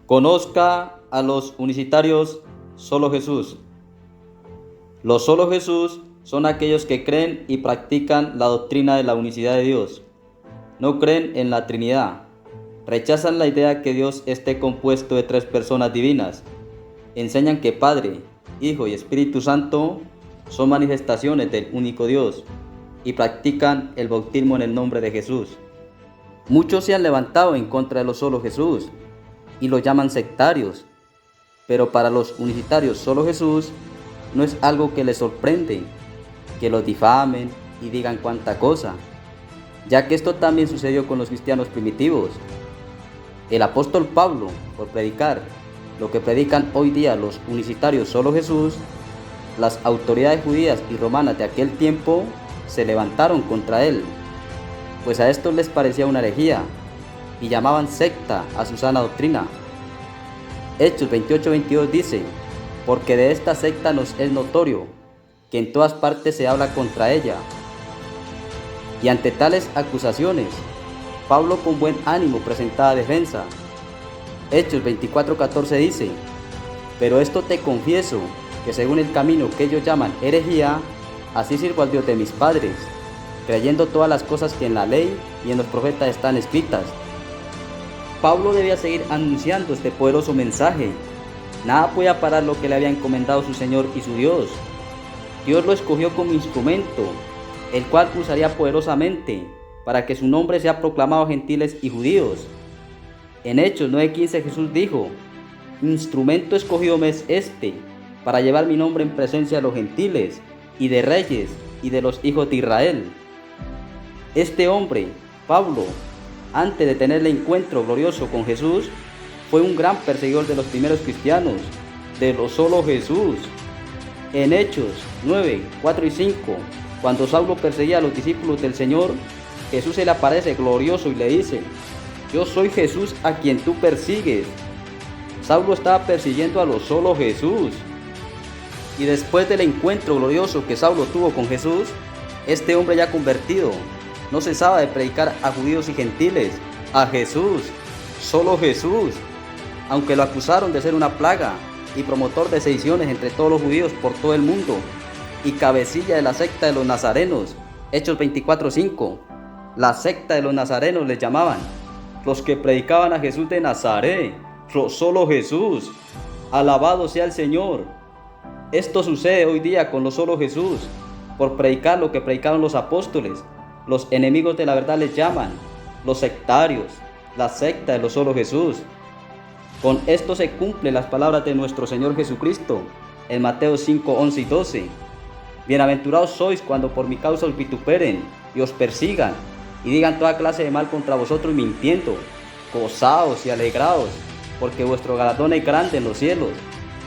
Conozca a los unicitarios solo Jesús. Los solo Jesús son aquellos que creen y practican la doctrina de la unicidad de Dios. No creen en la Trinidad. Rechazan la idea que Dios esté compuesto de tres personas divinas. Enseñan que Padre, Hijo y Espíritu Santo son manifestaciones del único Dios y practican el bautismo en el nombre de Jesús. Muchos se han levantado en contra de los solo Jesús y los llaman sectarios, pero para los unicitarios solo Jesús no es algo que les sorprende, que los difamen y digan cuánta cosa, ya que esto también sucedió con los cristianos primitivos. El apóstol Pablo, por predicar lo que predican hoy día los unicitarios solo Jesús, las autoridades judías y romanas de aquel tiempo se levantaron contra él, pues a estos les parecía una herejía y llamaban secta a su sana doctrina. Hechos 28:22 dice: porque de esta secta nos es notorio que en todas partes se habla contra ella. Y ante tales acusaciones, Pablo con buen ánimo presentaba defensa. Hechos 24:14 dice: pero esto te confieso, que según el camino que ellos llaman herejía, así sirvo al Dios de mis padres, creyendo todas las cosas que en la ley y en los profetas están escritas. Pablo debía seguir anunciando este poderoso mensaje. Nada podía parar lo que le había encomendado su Señor y su Dios. Dios lo escogió como instrumento, el cual usaría poderosamente para que su nombre sea proclamado a gentiles y judíos. En Hechos 9:15 Jesús dijo: instrumento escogido me es este, para llevar mi nombre en presencia de los gentiles, y de reyes, y de los hijos de Israel. Este hombre, Pablo, antes de tener el encuentro glorioso con Jesús, fue un gran perseguidor de los primeros cristianos, de los solo Jesús. En Hechos 9, 4 y 5, cuando Saulo perseguía a los discípulos del Señor, Jesús se le aparece glorioso y le dice: yo soy Jesús a quien tú persigues. Saulo estaba persiguiendo a los solo Jesús. Y después del encuentro glorioso que Saulo tuvo con Jesús, este hombre ya convertido no cesaba de predicar a judíos y gentiles, a Jesús, solo Jesús, aunque lo acusaron de ser una plaga y promotor de sediciones entre todos los judíos por todo el mundo, y cabecilla de la secta de los nazarenos. Hechos 24:5, la secta de los nazarenos les llamaban, los que predicaban a Jesús de Nazaret, solo Jesús, alabado sea el Señor. Esto sucede hoy día con los solo Jesús, por predicar lo que predicaron los apóstoles. Los enemigos de la verdad les llaman los sectarios, la secta de los solo Jesús. Con esto se cumplen las palabras de nuestro Señor Jesucristo en Mateo 5:11 y 12. Bienaventurados sois cuando por mi causa os vituperen y os persigan y digan toda clase de mal contra vosotros mintiendo. Gozaos y alegraos, porque vuestro galardón es grande en los cielos,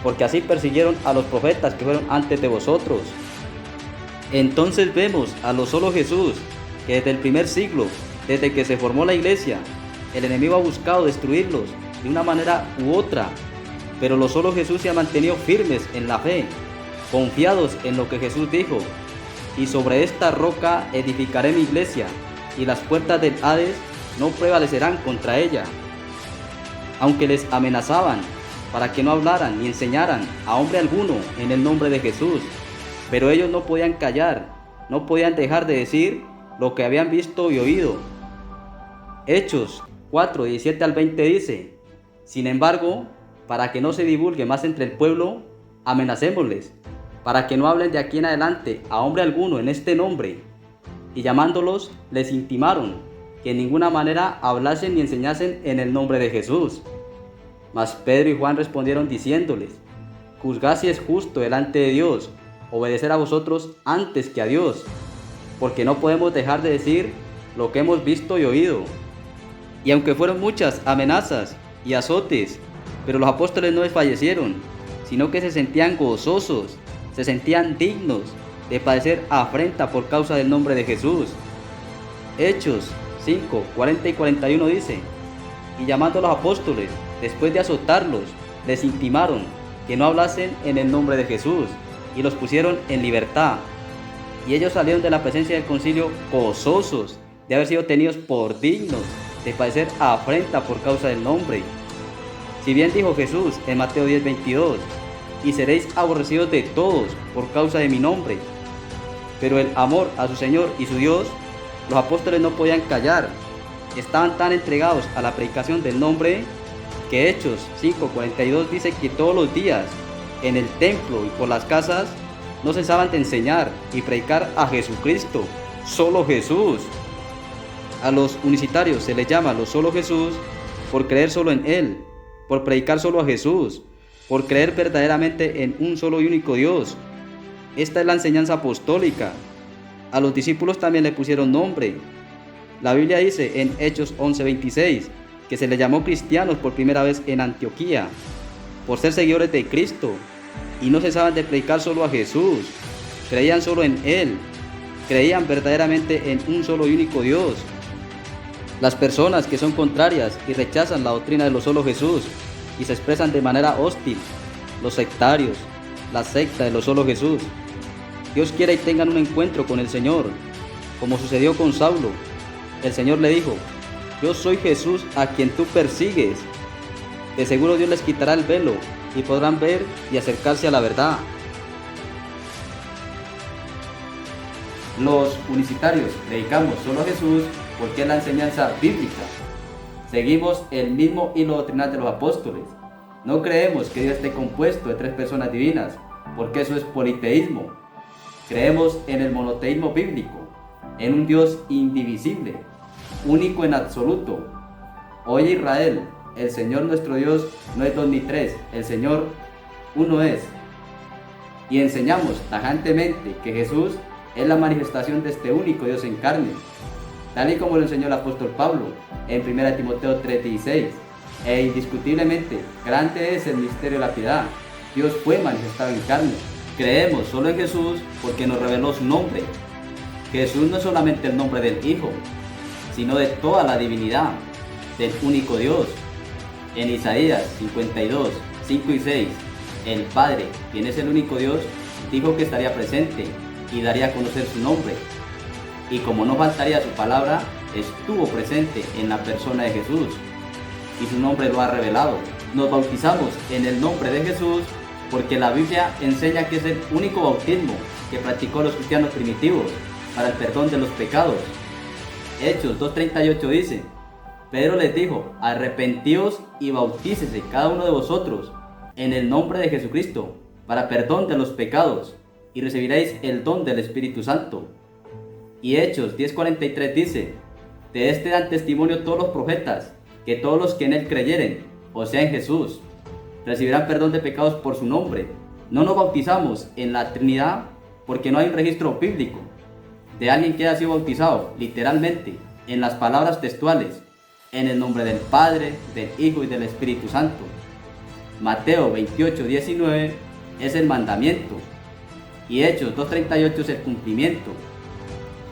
porque así persiguieron a los profetas que fueron antes de vosotros. Entonces vemos a los solo Jesús, que desde el primer siglo, desde que se formó la iglesia, el enemigo ha buscado destruirlos de una manera u otra, pero los solo Jesús se han mantenido firmes en la fe, confiados en lo que Jesús dijo: y sobre esta roca edificaré mi iglesia, y las puertas del Hades no prevalecerán contra ella. Aunque les amenazaban para que no hablaran ni enseñaran a hombre alguno en el nombre de Jesús, pero ellos no podían callar, no podían dejar de decir lo que habían visto y oído. Hechos 4:17 al 20 dice: sin embargo, para que no se divulgue más entre el pueblo, amenacémosles, para que no hablen de aquí en adelante a hombre alguno en este nombre. Y llamándolos, les intimaron que en ninguna manera hablasen ni enseñasen en el nombre de Jesús. Mas Pedro y Juan respondieron diciéndoles: juzgad si es justo delante de Dios obedecer a vosotros antes que a Dios, porque no podemos dejar de decir lo que hemos visto y oído. Y aunque fueron muchas amenazas y azotes, pero los apóstoles no desfallecieron, sino que se sentían gozosos, se sentían dignos de padecer afrenta por causa del nombre de Jesús. Hechos 5, 40 y 41 dice: y llamando a los apóstoles, después de azotarlos, les intimaron que no hablasen en el nombre de Jesús, y los pusieron en libertad. Y ellos salieron de la presencia del concilio gozosos de haber sido tenidos por dignos de padecer afrenta por causa del nombre. Si bien dijo Jesús en Mateo 10:22, y seréis aborrecidos de todos por causa de mi nombre. Pero el amor a su Señor y su Dios, los apóstoles no podían callar. Estaban tan entregados a la predicación del nombre que Hechos 5:42 dice que todos los días en el templo y por las casas no cesaban de enseñar y predicar a Jesucristo, solo Jesús. A los unicitarios se les llama los solo Jesús por creer solo en Él, por predicar solo a Jesús, por creer verdaderamente en un solo y único Dios. Esta es la enseñanza apostólica. A los discípulos también le pusieron nombre. La Biblia dice en Hechos 11:26 que se les llamó cristianos por primera vez en Antioquía, por ser seguidores de Cristo, y no cesaban de predicar solo a Jesús, creían solo en Él, creían verdaderamente en un solo y único Dios. Las personas que son contrarias y rechazan la doctrina de los solo Jesús y se expresan de manera hostil, los sectarios, la secta de los solo Jesús. Dios quiere y tengan un encuentro con el Señor, como sucedió con Saulo. El Señor le dijo: yo soy Jesús a quien tú persigues. De seguro Dios les quitará el velo y podrán ver y acercarse a la verdad. Los unicitarios predicamos solo a Jesús porque es la enseñanza bíblica. Seguimos el mismo hilo doctrinal de los apóstoles. No creemos que Dios esté compuesto de tres personas divinas, porque eso es politeísmo. Creemos en el monoteísmo bíblico, en un Dios indivisible, único en absoluto. Oye Israel, el Señor nuestro Dios no es dos ni tres, el Señor uno es. Y enseñamos tajantemente que Jesús es la manifestación de este único Dios en carne, tal y como lo enseñó el apóstol Pablo en 1 Timoteo 3:16. E indiscutiblemente, grande es el misterio de la piedad. Dios fue manifestado en carne. Creemos solo en Jesús porque nos reveló su nombre. Jesús no es solamente el nombre del Hijo, sino de toda la divinidad, del único Dios. En Isaías 52, 5 y 6, el Padre, quien es el único Dios, dijo que estaría presente y daría a conocer su nombre. Y como no faltaría su palabra, estuvo presente en la persona de Jesús, y su nombre lo ha revelado. Nos bautizamos en el nombre de Jesús porque la Biblia enseña que es el único bautismo que practicó los cristianos primitivos para el perdón de los pecados. Hechos 2:38 dice: Pedro les dijo: arrepentíos y bautícese cada uno de vosotros en el nombre de Jesucristo para perdón de los pecados, y recibiréis el don del Espíritu Santo. Y Hechos 10:43 dice: de este dan testimonio todos los profetas, que todos los que en él creyeren, o sea en Jesús, recibirán perdón de pecados por su nombre. No nos bautizamos en la Trinidad porque no hay un registro bíblico de alguien que haya sido bautizado literalmente en las palabras textuales, en el nombre del Padre, del Hijo y del Espíritu Santo. Mateo 28:19 es el mandamiento y Hechos 2:38 es el cumplimiento.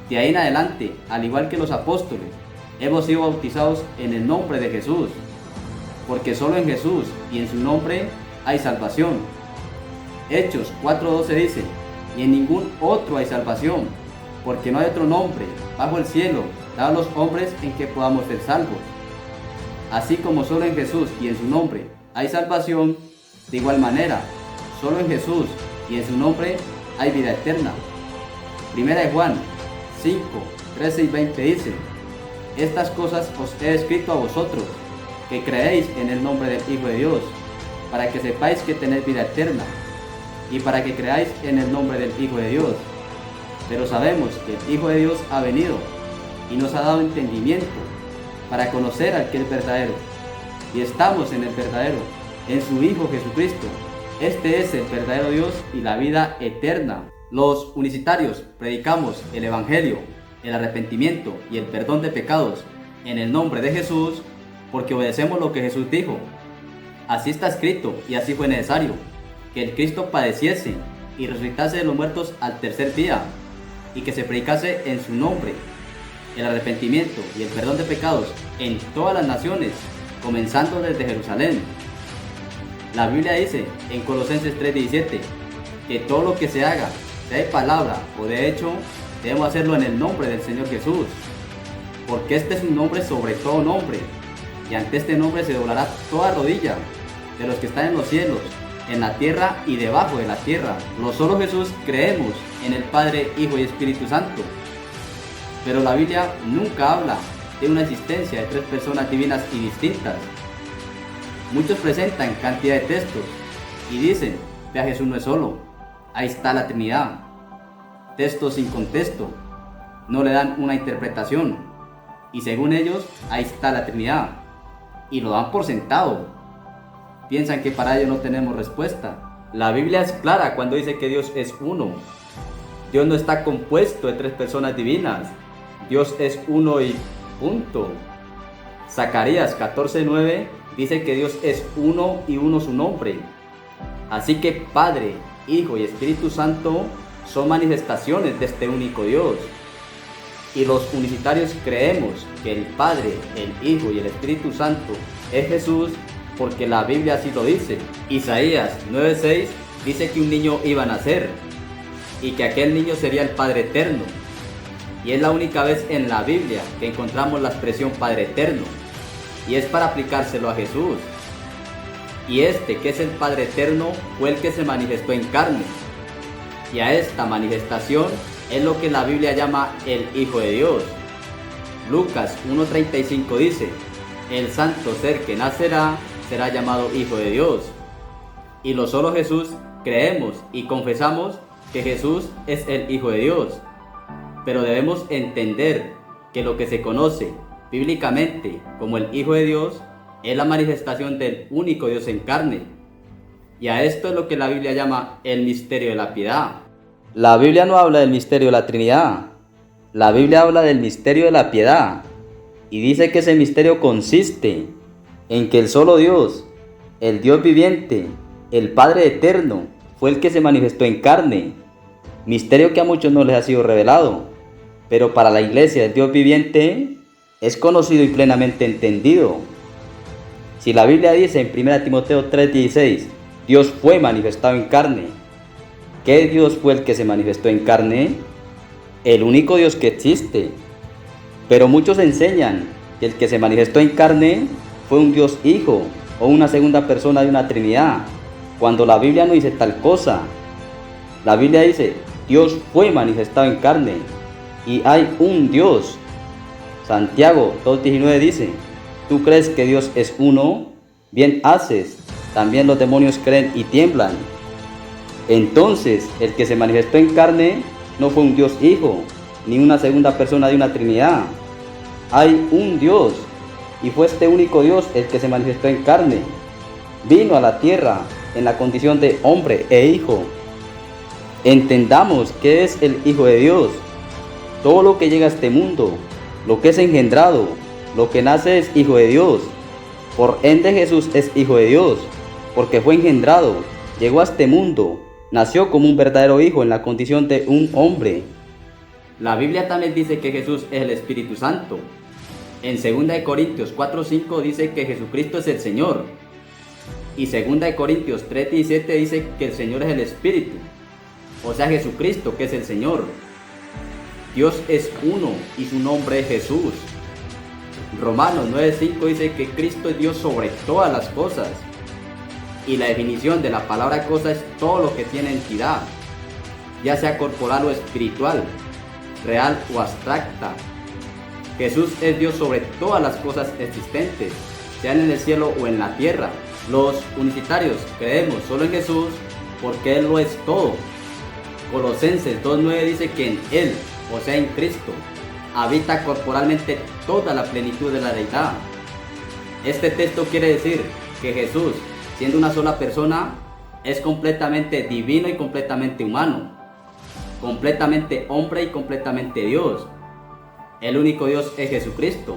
De ahí en adelante, al igual que los apóstoles, hemos sido bautizados en el nombre de Jesús, porque solo en Jesús y en su nombre hay salvación. Hechos 4:12 dice: y en ningún otro hay salvación, porque no hay otro nombre bajo el cielo dado a los hombres en que podamos ser salvos. Así como solo en Jesús y en su nombre hay salvación, de igual manera, solo en Jesús y en su nombre hay vida eterna. Primera de Juan 5:13 y 20 dice: estas cosas os he escrito a vosotros, que creéis en el nombre del Hijo de Dios, para que sepáis que tenéis vida eterna, y para que creáis en el nombre del Hijo de Dios. Pero sabemos que el Hijo de Dios ha venido, y nos ha dado entendimiento, para conocer al que es verdadero. Y estamos en el verdadero, en su Hijo Jesucristo. Este es el verdadero Dios y la vida eterna. Los unicitarios predicamos el Evangelio, el arrepentimiento y el perdón de pecados en el nombre de Jesús, porque obedecemos lo que Jesús dijo. Así está escrito y así fue necesario, que el Cristo padeciese y resucitase de los muertos al tercer día, y que se predicase en su nombre el arrepentimiento y el perdón de pecados en todas las naciones, comenzando desde Jerusalén. La Biblia dice en Colosenses 3:17 que todo lo que se haga, sea de palabra o de hecho, debemos hacerlo en el nombre del Señor Jesús, porque este es un nombre sobre todo nombre, y ante este nombre se doblará toda rodilla, de los que están en los cielos, en la tierra y debajo de la tierra. Los solo Jesús creemos en el Padre, Hijo y Espíritu Santo. Pero la Biblia nunca habla de una existencia de tres personas divinas y distintas. Muchos presentan cantidad de textos y dicen que Jesús no es solo, ahí está la Trinidad. Textos sin contexto, no le dan una interpretación y según ellos ahí está la Trinidad y lo dan por sentado. Piensan que para ello no tenemos respuesta. La Biblia es clara cuando dice que Dios es uno. Dios no está compuesto de tres personas divinas. Dios es uno y punto. Zacarías 14:9 dice que Dios es uno y uno su nombre. Así que Padre, Hijo y Espíritu Santo son manifestaciones de este único Dios. Y los unicitarios creemos que el Padre, el Hijo y el Espíritu Santo es Jesús porque la Biblia así lo dice. Isaías 9:6 dice que un niño iba a nacer y que aquel niño sería el Padre Eterno. Y es la única vez en la Biblia que encontramos la expresión Padre Eterno. Y es para aplicárselo a Jesús. Y este, que es el Padre Eterno, fue el que se manifestó en carne. Y a esta manifestación es lo que la Biblia llama el Hijo de Dios. Lucas 1:35 dice, el santo ser que nacerá será llamado Hijo de Dios. Y lo solo Jesús creemos y confesamos que Jesús es el Hijo de Dios. Pero debemos entender que lo que se conoce bíblicamente como el Hijo de Dios es la manifestación del único Dios en carne. Y a esto es lo que la Biblia llama el misterio de la piedad. La Biblia no habla del misterio de la Trinidad. La Biblia habla del misterio de la piedad. Y dice que ese misterio consiste en que el solo Dios, el Dios viviente, el Padre eterno, fue el que se manifestó en carne. Misterio que a muchos no les ha sido revelado, pero para la iglesia del Dios viviente es conocido y plenamente entendido. Si la Biblia dice en 1 Timoteo 3:16, Dios fue manifestado en carne, ¿qué Dios fue el que se manifestó en carne? El único Dios que existe. Pero muchos enseñan que el que se manifestó en carne fue un Dios Hijo o una segunda persona de una Trinidad, cuando la Biblia no dice tal cosa. La Biblia dice, Dios fue manifestado en carne y hay un Dios. Santiago 2:19 dice, ¿tú crees que Dios es uno? Bien haces, también los demonios creen y tiemblan. Entonces, el que se manifestó en carne no fue un Dios Hijo, ni una segunda persona de una Trinidad. Hay un Dios, y fue este único Dios el que se manifestó en carne. Vino a la tierra en la condición de hombre e hijo. Entendamos qué es el Hijo de Dios. Todo lo que llega a este mundo, lo que es engendrado, lo que nace es hijo de Dios. Por ende Jesús es hijo de Dios, porque fue engendrado, llegó a este mundo, nació como un verdadero hijo en la condición de un hombre. La Biblia también dice que Jesús es el Espíritu Santo. En 2 Corintios 4:5 dice que Jesucristo es el Señor. Y 2 Corintios 3:17 dice que el Señor es el Espíritu. O sea, Jesucristo, que es el Señor. Dios es uno y su nombre es Jesús. Romanos 9:5 dice que Cristo es Dios sobre todas las cosas. Y la definición de la palabra cosa es todo lo que tiene entidad, ya sea corporal o espiritual, real o abstracta. Jesús es Dios sobre todas las cosas existentes, sean en el cielo o en la tierra. Los unicitarios creemos solo en Jesús porque Él lo es todo. Colosenses 2:9 dice que en Él, o sea en Cristo, habita corporalmente toda la plenitud de la deidad. Este texto quiere decir que Jesús, siendo una sola persona, es completamente divino y completamente humano, completamente hombre y completamente Dios. El único Dios es Jesucristo.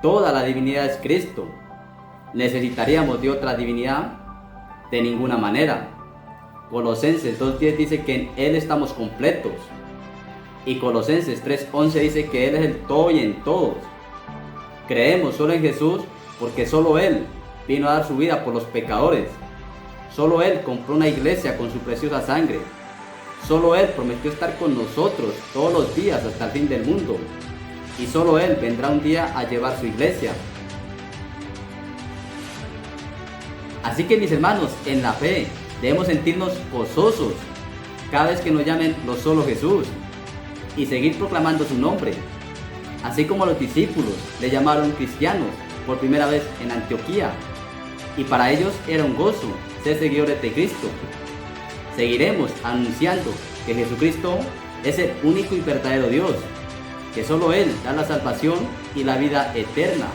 Toda la divinidad es Cristo. ¿Necesitaríamos de otra divinidad? De ninguna manera. Colosenses 2:10 dice que en Él estamos completos. Y Colosenses 3:11 dice que Él es el todo y en todos. Creemos solo en Jesús porque solo Él vino a dar su vida por los pecadores. Solo Él compró una iglesia con su preciosa sangre. Solo Él prometió estar con nosotros todos los días hasta el fin del mundo. Y solo Él vendrá un día a llevar su iglesia. Así que mis hermanos, en la fe debemos sentirnos gozosos cada vez que nos llamen los solo Jesús y seguir proclamando su nombre, así como los discípulos le llamaron cristianos por primera vez en Antioquía, y para ellos era un gozo ser seguidores de Cristo. Seguiremos anunciando que Jesucristo es el único y verdadero Dios, que solo Él da la salvación y la vida eterna.